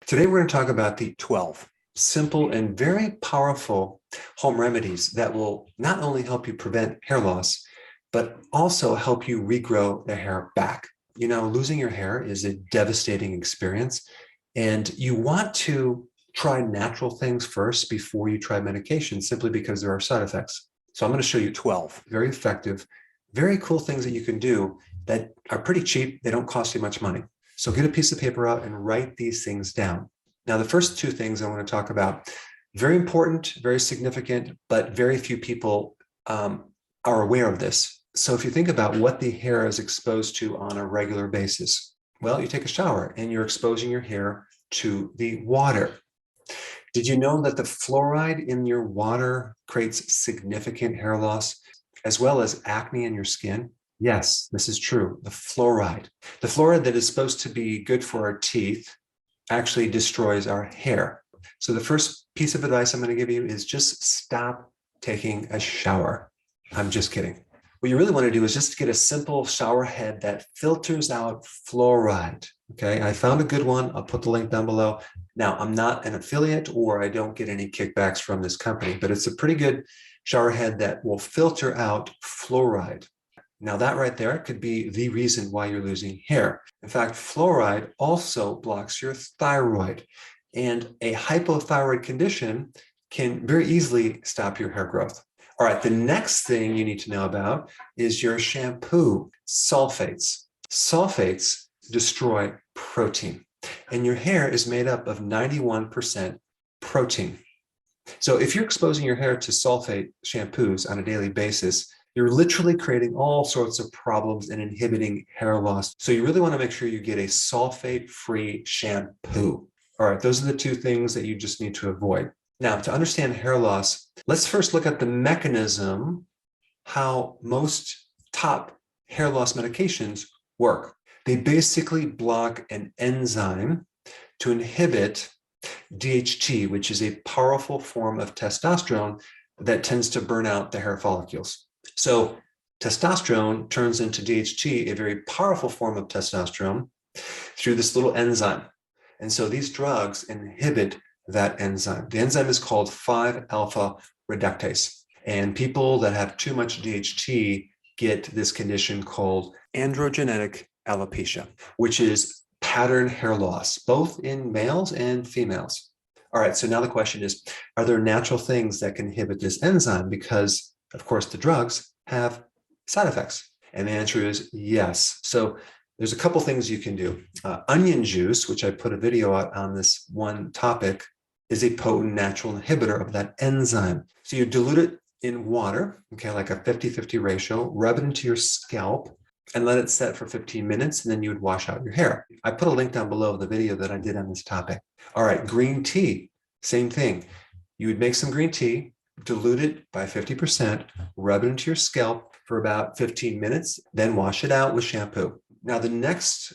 Today, we're going to talk about the 12 simple and very powerful home remedies that will not only help you prevent hair loss, but also help you regrow the hair back. You know, losing your hair is a devastating experience, and you want to try natural things first before you try medication, simply because there are side effects. So I'm going to show you 12 very effective, very cool things that you can do that are pretty cheap. They don't cost you much money. So get a piece of paper out and write these things down. Now, the first two things I want to talk about, very important, very significant, but very few people are aware of this. So if you think about what the hair is exposed to on a regular basis, well, you take a shower and you're exposing your hair to the water. Did you know that the fluoride in your water creates significant hair loss, as well as acne in your skin? Yes, this is true. The fluoride that is supposed to be good for our teeth actually destroys our hair. So the first piece of advice I'm going to give you is just stop taking a shower. I'm just kidding. What you really want to do is just get a simple shower head that filters out fluoride. Okay, I found a good one. I'll put the link down below. Now, I'm not an affiliate or I don't get any kickbacks from this company, but it's a pretty good shower head that will filter out fluoride. Now, that right there could be the reason why you're losing hair. In fact, fluoride also blocks your thyroid, and a hypothyroid condition can very easily stop your hair growth. All right, the next thing you need to know about is your shampoo. Sulfates. Sulfates destroy protein, and your hair is made up of 91% protein. So if you're exposing your hair to sulfate shampoos on a daily basis, you're literally creating all sorts of problems and inhibiting hair loss. So you really want to make sure you get a sulfate-free shampoo. All right, those are the two things that you just need to avoid. Now, to understand hair loss, let's first look at the mechanism, how most top hair loss medications work. They basically block an enzyme to inhibit DHT, which is a powerful form of testosterone that tends to burn out the hair follicles. So testosterone turns into DHT, a very powerful form of testosterone, through this little enzyme. And so these drugs inhibit that enzyme. The enzyme is called 5-alpha reductase. And people that have too much DHT get this condition called androgenetic alopecia, which is pattern hair loss, both in males and females. All right, so now the question is, are there natural things that can inhibit this enzyme? Because, of course, the drugs have side effects. And the answer is yes. So there's a couple things you can do. Onion juice, which I put a video out on this one topic, is a potent natural inhibitor of that enzyme. So you dilute it in water, okay, like a 50-50 ratio, rub it into your scalp, and let it set for 15 minutes, and then you would wash out your hair. I put a link down below of the video that I did on this topic. All right, green tea, same thing. You would make some green tea, dilute it by 50%, rub it into your scalp for about 15 minutes, then wash it out with shampoo. Now, the next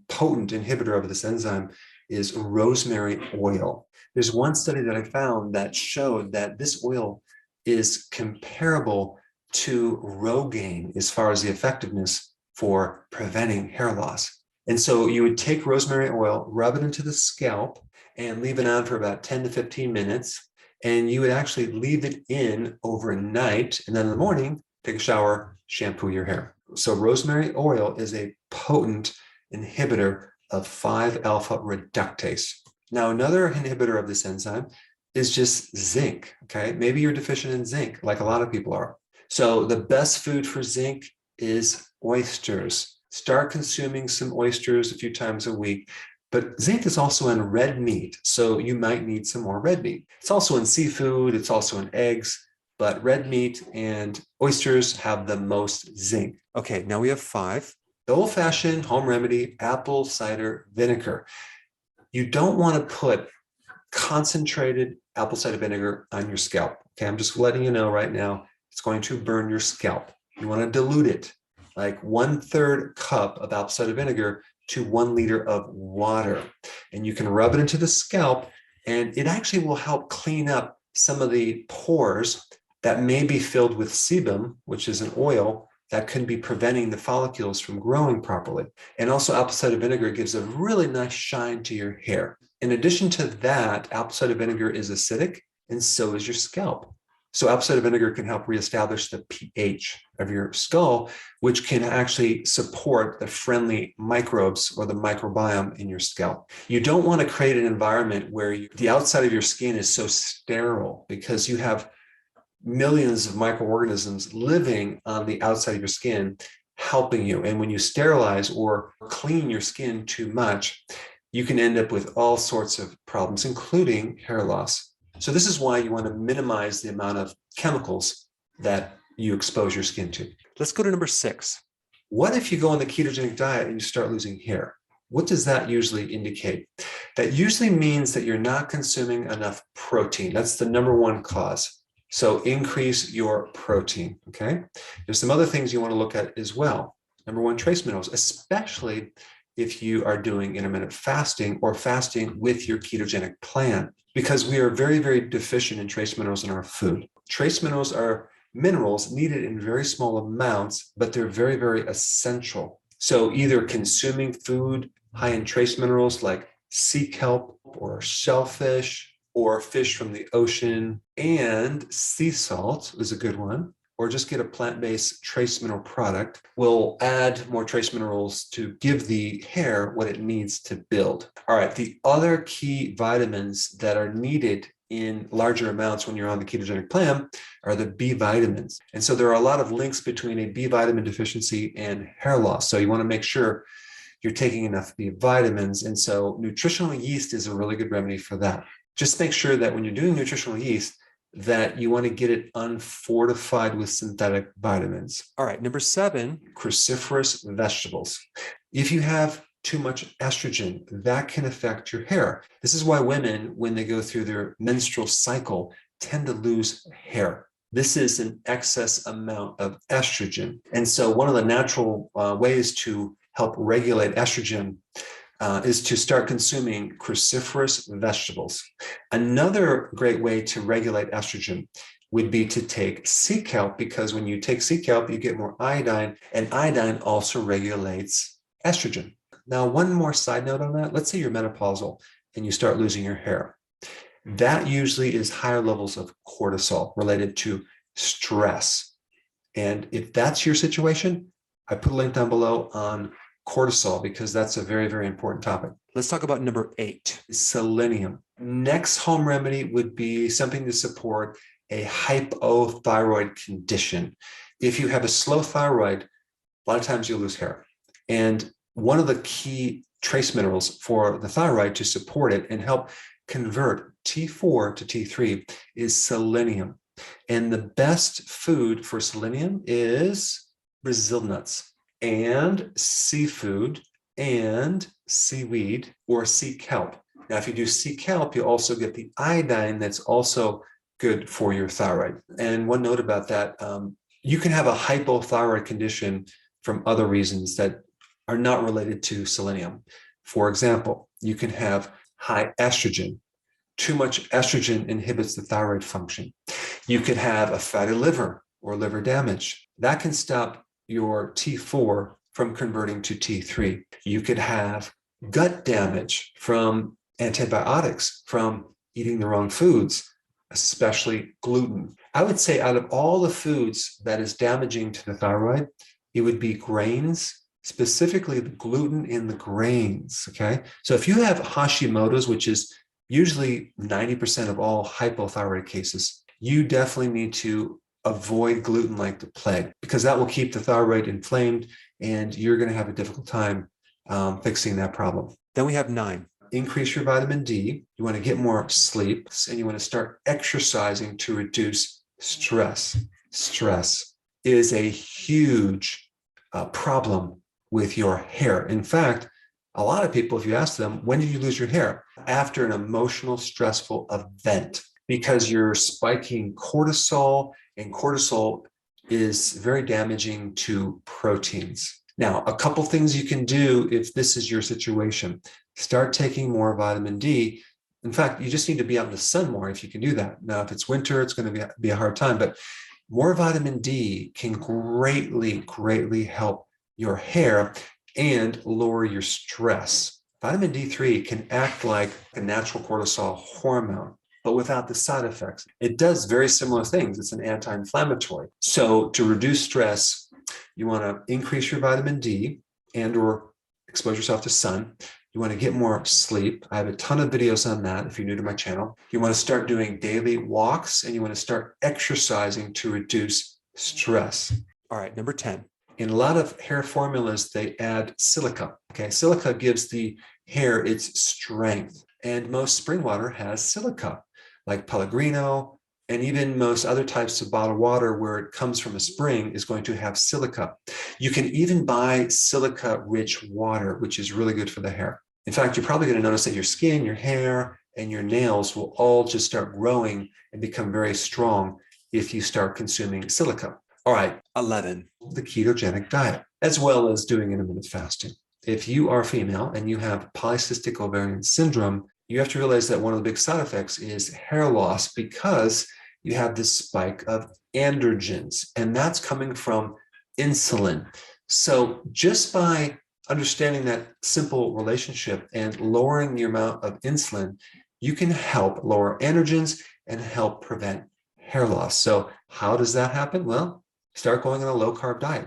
potent inhibitor of this enzyme is rosemary oil. There's one study that I found that showed that this oil is comparable to Rogaine as far as the effectiveness for preventing hair loss. And so you would take rosemary oil, rub it into the scalp, and leave it on for about 10 to 15 minutes. And you would actually leave it in overnight. And then in the morning, take a shower, shampoo your hair. So rosemary oil is a potent inhibitor of 5-alpha reductase. Now, another inhibitor of this enzyme is just zinc, okay? Maybe you're deficient in zinc, like a lot of people are. So the best food for zinc is oysters. Start consuming some oysters a few times a week. But zinc is also in red meat, so you might need some more red meat. It's also in seafood, it's also in eggs, but red meat and oysters have the most zinc. Okay, now we have 5. The old-fashioned home remedy, apple cider vinegar. You don't want to put concentrated apple cider vinegar on your scalp. Okay, I'm just letting you know right now, it's going to burn your scalp. You want to dilute it, like 1/3 cup of apple cider vinegar to 1 liter of water. And you can rub it into the scalp, and it actually will help clean up some of the pores that may be filled with sebum, which is an oil that can be preventing the follicles from growing properly. And also apple cider vinegar gives a really nice shine to your hair. In addition to that, apple cider vinegar is acidic, and so is your scalp. So apple cider vinegar can help reestablish the pH of your skull, which can actually support the friendly microbes or the microbiome in your scalp. You don't want to create an environment where the outside of your skin is so sterile, because you have millions of microorganisms living on the outside of your skin helping you. And when you sterilize or clean your skin too much, you can end up with all sorts of problems, including hair loss. So this is why you want to minimize the amount of chemicals that you expose your skin to. Let's go to number 6. What if you go on the ketogenic diet and you start losing hair? What does that usually indicate? That usually means that you're not consuming enough protein. That's the number one cause. So increase your protein, okay? There's some other things you want to look at as well. Number one, trace minerals, especially if you are doing intermittent fasting or fasting with your ketogenic plan, because we are very, very deficient in trace minerals in our food. Trace minerals are minerals needed in very small amounts, but they're very, very essential. So either consuming food high in trace minerals like sea kelp or shellfish, or fish from the ocean, and sea salt is a good one, or just get a plant-based trace mineral product, will add more trace minerals to give the hair what it needs to build. All right, the other key vitamins that are needed in larger amounts when you're on the ketogenic plan are the B vitamins. And so there are a lot of links between a B vitamin deficiency and hair loss. So you want to make sure you're taking enough B vitamins. And so nutritional yeast is a really good remedy for that. Just make sure that when you're doing nutritional yeast, that you want to get it unfortified with synthetic vitamins. All right, number 7, cruciferous vegetables. If you have too much estrogen, that can affect your hair. This is why women, when they go through their menstrual cycle, tend to lose hair. This is an excess amount of estrogen. And so one of the natural ways to help regulate estrogen is to start consuming cruciferous vegetables. Another great way to regulate estrogen would be to take sea kelp, because when you take sea kelp, you get more iodine, and iodine also regulates estrogen. Now, one more side note on that. Let's say you're menopausal and you start losing your hair. That usually is higher levels of cortisol related to stress. And if that's your situation, I put a link down below on cortisol, because that's a very, very important topic. Let's talk about number 8, selenium. Next home remedy would be something to support a hypothyroid condition. If you have a slow thyroid, a lot of times you'll lose hair. And one of the key trace minerals for the thyroid to support it and help convert T4 to T3 is selenium. And the best food for selenium is Brazil nuts and seafood and seaweed or sea kelp. Now, if you do sea kelp, you also get the iodine that's also good for your thyroid. And one note about that, you can have a hypothyroid condition from other reasons that are not related to selenium. For example, you can have high estrogen. Too much estrogen inhibits the thyroid function. You could have a fatty liver or liver damage. That can stop your T4 from converting to T3. You could have gut damage from antibiotics, from eating the wrong foods, especially gluten. I would say out of all the foods that is damaging to the thyroid, it would be grains, specifically the gluten in the grains, okay? So if you have Hashimoto's, which is usually 90% of all hypothyroid cases, you definitely need to avoid gluten like the plague, because that will keep the thyroid inflamed and you're going to have a difficult time fixing that problem. Then we have 9, increase your vitamin D. You want to get more sleep, and you want to start exercising to reduce stress. Stress is a huge problem with your hair. In fact, a lot of people, if you ask them, when did you lose your hair? After an emotional, stressful event, because you're spiking cortisol, and cortisol is very damaging to proteins. Now, a couple things you can do if this is your situation. Start taking more vitamin D. In fact, you just need to be out in the sun more if you can do that. Now, if it's winter, it's going to be a hard time, but more vitamin D can greatly, greatly help your hair and lower your stress. Vitamin D3 can act like a natural cortisol hormone, but without the side effects. It does very similar things. It's an anti-inflammatory. So to reduce stress, you want to increase your vitamin D and or expose yourself to sun. You want to get more sleep. I have a ton of videos on that if you're new to my channel. You want to start doing daily walks and you want to start exercising to reduce stress. All right, number 10. In a lot of hair formulas, they add silica. Okay, silica gives the hair its strength. And most spring water has silica, like Pellegrino, and even most other types of bottled water where it comes from a spring is going to have silica. You can even buy silica-rich water, which is really good for the hair. In fact, you're probably going to notice that your skin, your hair, and your nails will all just start growing and become very strong if you start consuming silica. All right, 11, the ketogenic diet, as well as doing intermittent fasting. If you are female and you have polycystic ovarian syndrome, you have to realize that one of the big side effects is hair loss because you have this spike of androgens, and that's coming from insulin. So just by understanding that simple relationship and lowering the amount of insulin, you can help lower androgens and help prevent hair loss. So how does that happen? Well, start going on a low-carb diet.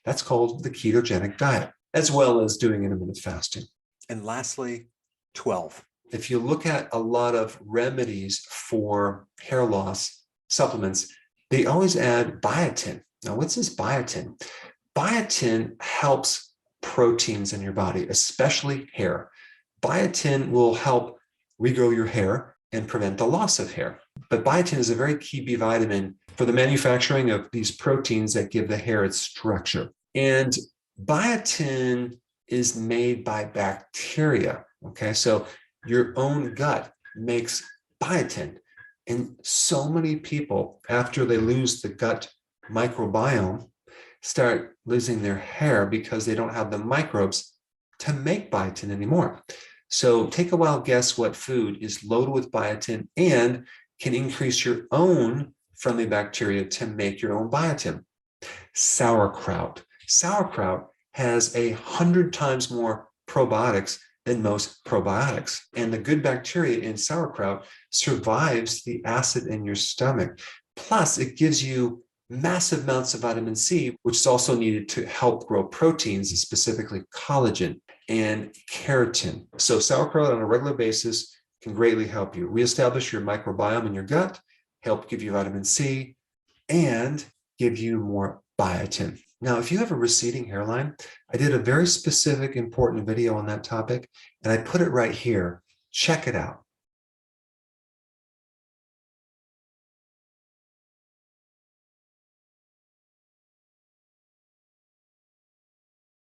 That's called the ketogenic diet, as well as doing intermittent fasting. And lastly, 12. If you look at a lot of remedies for hair loss supplements, they always add biotin. Now, what's this biotin? Biotin helps proteins in your body, especially hair. Biotin will help regrow your hair and prevent the loss of hair. But biotin is a very key B vitamin for the manufacturing of these proteins that give the hair its structure. And biotin is made by bacteria. Okay, so your own gut makes biotin. And so many people, after they lose the gut microbiome, start losing their hair because they don't have the microbes to make biotin anymore. So take a wild guess what food is loaded with biotin and can increase your own friendly bacteria to make your own biotin. Sauerkraut. Sauerkraut has 100 times more probiotics than most probiotics. And the good bacteria in sauerkraut survives the acid in your stomach. Plus, it gives you massive amounts of vitamin C, which is also needed to help grow proteins, specifically collagen and keratin. So sauerkraut on a regular basis can greatly help you reestablish your microbiome in your gut, help give you vitamin C, and give you more biotin. Now, if you have a receding hairline, I did a very specific, important video on that topic, and I put it right here. Check it out.